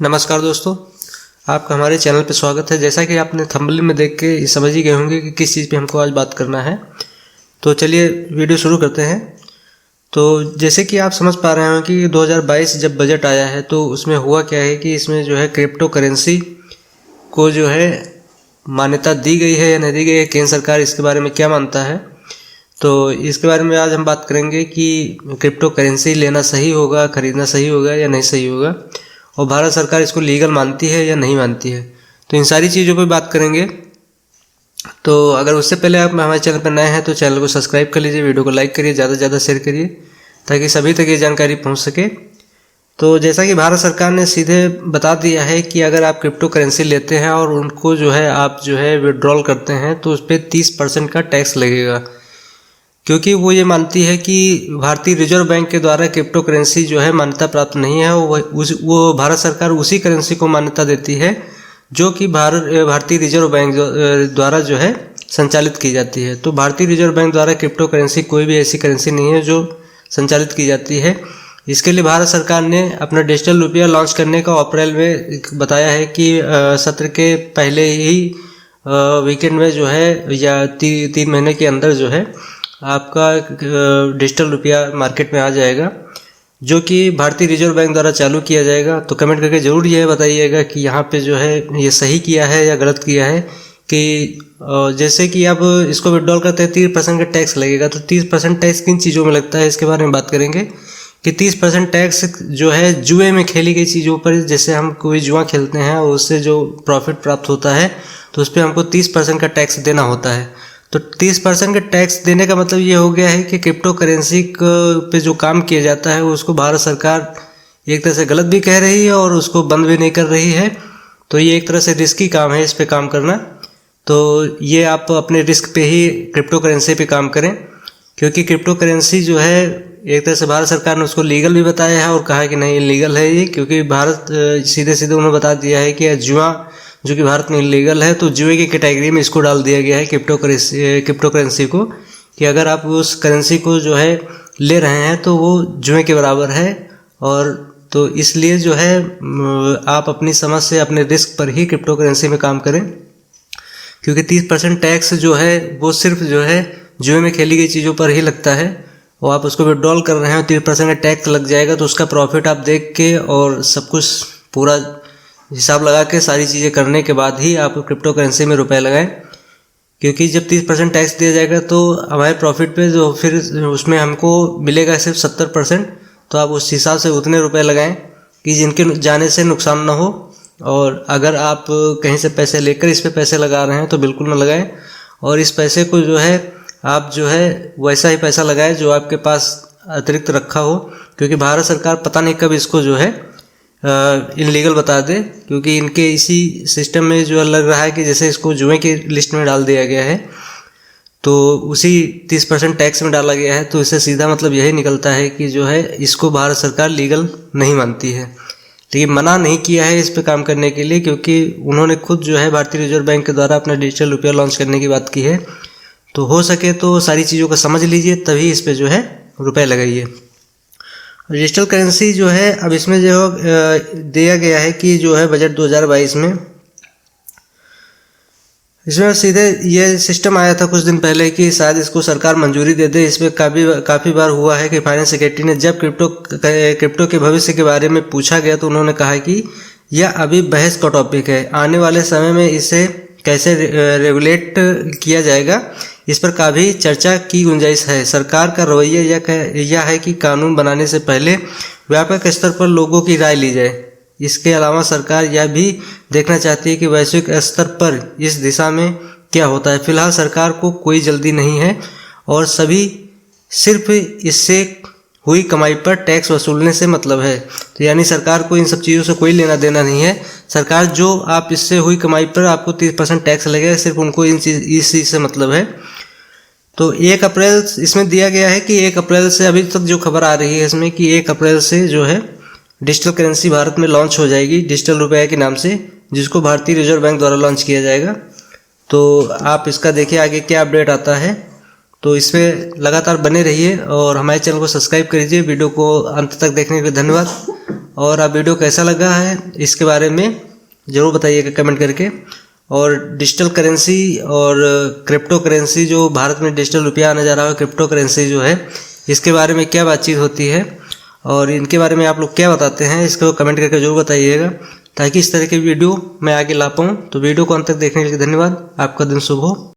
नमस्कार दोस्तों, आपका हमारे चैनल पर स्वागत है। जैसा कि आपने थंबनेल में देख के समझ ही गए होंगे कि किस चीज़ पे हमको आज बात करना है। तो चलिए वीडियो शुरू करते हैं। तो जैसे कि आप समझ पा रहे हो कि 2022 जब बजट आया है तो उसमें हुआ क्या है कि इसमें जो है क्रिप्टो करेंसी को जो है मान्यता दी गई है या नहीं दी गई है, केंद्र सरकार इसके बारे में क्या मानता है। तो इसके बारे में आज हम बात करेंगे कि क्रिप्टो करेंसी लेना सही होगा, खरीदना सही होगा या नहीं सही होगा, और भारत सरकार इसको लीगल मानती है या नहीं मानती है। तो इन सारी चीज़ों पर बात करेंगे। तो अगर उससे पहले आप हमारे चैनल पर नए हैं तो चैनल को सब्सक्राइब कर लीजिए, वीडियो को लाइक करिए, ज़्यादा से ज़्यादा शेयर करिए ताकि सभी तक ये जानकारी पहुंच सके। तो जैसा कि भारत सरकार ने सीधे बता दिया है कि अगर आप क्रिप्टो करेंसी लेते हैं और उनको जो है आप जो है विड्रॉल करते हैं तो उस पर 30% का टैक्स लगेगा, क्योंकि वो ये मानती है कि भारतीय रिजर्व बैंक के द्वारा क्रिप्टो करेंसी जो है मान्यता प्राप्त नहीं है। वो भारत सरकार उसी करेंसी को मान्यता देती है जो कि भारतीय रिजर्व बैंक द्वारा जो है संचालित की जाती है। तो भारतीय रिजर्व बैंक द्वारा क्रिप्टो करेंसी कोई भी ऐसी करेंसी नहीं है जो संचालित की जाती है। इसके लिए भारत सरकार ने अपना डिजिटल रुपया लॉन्च करने का अप्रैल में बताया है कि सत्र के पहले ही वीकेंड में जो है या 3 महीने के अंदर जो है आपका डिजिटल रुपया मार्केट में आ जाएगा, जो कि भारतीय रिजर्व बैंक द्वारा चालू किया जाएगा। तो कमेंट करके ज़रूर ये बताइएगा कि यहाँ पे जो है ये सही किया है या गलत किया है। कि जैसे कि आप इसको विड्रॉल करते हैं 30% का टैक्स लगेगा, तो 30% टैक्स किन चीज़ों में लगता है इसके बारे में बात करेंगे। कि 30% टैक्स जो है जुए में खेली गई चीज़ों पर, जैसे हम कोई जुआ खेलते हैं और उससे जो प्रॉफिट प्राप्त होता है तो उस पर हमको 30% का टैक्स देना होता है। तो 30% का टैक्स देने का मतलब ये हो गया है कि क्रिप्टो करेंसी पे जो काम किया जाता है उसको भारत सरकार एक तरह से गलत भी कह रही है और उसको बंद भी नहीं कर रही है। तो ये एक तरह से रिस्की काम है इस पे काम करना। तो ये आप अपने रिस्क पे ही क्रिप्टो करेंसी पे काम करें, क्योंकि क्रिप्टो करेंसी जो है एक तरह से भारत सरकार ने उसको लीगल भी बताया है और कहा है कि नहीं लीगल है ये, क्योंकि भारत सीधे सीधे उन्होंने बता दिया है कि जुआ जो कि भारत में इलीगल है, तो जुए की कैटेगरी में इसको डाल दिया गया है क्रिप्टो करेंसी को, कि अगर आप उस करेंसी को जो है ले रहे हैं तो वो जुए के बराबर है। और तो इसलिए जो है आप अपनी समझ से अपने रिस्क पर ही क्रिप्टो करेंसी में काम करें, क्योंकि 30% टैक्स जो है वो सिर्फ जो है जुए में खेली गई चीज़ों पर ही लगता है। और आप उसको विड्रॉल कर रहे हैं 30% का टैक्स लग जाएगा, तो उसका प्रॉफिट आप देख के और सब कुछ पूरा हिसाब लगा के सारी चीज़ें करने के बाद ही आप क्रिप्टो करेंसी में रुपए लगाएं, क्योंकि जब 30% टैक्स दिया जाएगा तो हमारे प्रॉफिट पे जो फिर उसमें हमको मिलेगा सिर्फ 70%। तो आप उस हिसाब से उतने रुपए लगाएं कि जिनके जाने से नुकसान ना हो। और अगर आप कहीं से पैसे लेकर इस पे पैसे लगा रहे हैं तो बिल्कुल ना लगाएं, और इस पैसे को जो है आप जो है वैसा ही पैसा लगाएं जो आपके पास अतिरिक्त रखा हो, क्योंकि भारत सरकार पता नहीं कब इसको जो है इनलीगल बता दे, क्योंकि इनके इसी सिस्टम में जो लग रहा है कि जैसे इसको जुए की लिस्ट में डाल दिया गया है तो उसी 30% टैक्स में डाला गया है। तो इससे सीधा मतलब यही निकलता है कि जो है इसको भारत सरकार लीगल नहीं मानती है। लेकिन मना नहीं किया है इस पे काम करने के लिए, क्योंकि उन्होंने खुद जो है भारतीय रिजर्व बैंक के द्वारा अपना डिजिटल रुपया लॉन्च करने की बात की है। तो हो सके तो सारी चीज़ों को समझ लीजिए, तभी इस पे जो है रुपए लगाइए। डिजिटल करेंसी जो है अब इसमें जो दिया गया है कि जो है बजट 2022 में इसमें सीधे ये सिस्टम आया था कुछ दिन पहले कि शायद इसको सरकार मंजूरी दे दे। इसमें काफ़ी बार हुआ है कि फाइनेंस सेक्रेटरी ने जब क्रिप्टो के भविष्य के बारे में पूछा गया तो उन्होंने कहा कि यह अभी बहस का टॉपिक है, आने वाले समय में इसे कैसे रेगुलेट किया जाएगा इस पर काफ़ी चर्चा की गुंजाइश है। सरकार का रवैया यह है कि कानून बनाने से पहले व्यापक स्तर पर लोगों की राय ली जाए। इसके अलावा सरकार यह भी देखना चाहती है कि वैश्विक स्तर पर इस दिशा में क्या होता है। फिलहाल सरकार को कोई जल्दी नहीं है और सभी सिर्फ इससे हुई कमाई पर टैक्स वसूलने से मतलब है। तो यानी सरकार को इन सब चीज़ों से कोई लेना देना नहीं है। सरकार जो आप इससे हुई कमाई पर आपको 30% टैक्स लगेगा, सिर्फ उनको इस चीज़ से मतलब है। तो 1 अप्रैल इसमें दिया गया है कि 1 अप्रैल से अभी तक जो खबर आ रही है इसमें कि 1 अप्रैल से जो है डिजिटल करेंसी भारत में लॉन्च हो जाएगी डिजिटल रुपये के नाम से, जिसको भारतीय रिजर्व बैंक द्वारा लॉन्च किया जाएगा। तो आप इसका देखिए आगे क्या अपडेट आता है। तो इसमें लगातार बने रहिए और हमारे चैनल को सब्सक्राइब करिए। वीडियो को अंत तक देखने के लिए धन्यवाद। और आप वीडियो कैसा लगा है इसके बारे में ज़रूर बताइएगा कमेंट करके। और डिजिटल करेंसी और क्रिप्टो करेंसी, जो भारत में डिजिटल रुपया आने जा रहा है, क्रिप्टो करेंसी जो है, इसके बारे में क्या बातचीत होती है और इनके बारे में आप लोग क्या बताते हैं, इसको कमेंट करके जरूर बताइएगा, ताकि इस तरह की वीडियो मैं आगे ला पाऊँ। तो वीडियो को अंत तक देखने के लिए धन्यवाद। आपका दिन शुभ हो।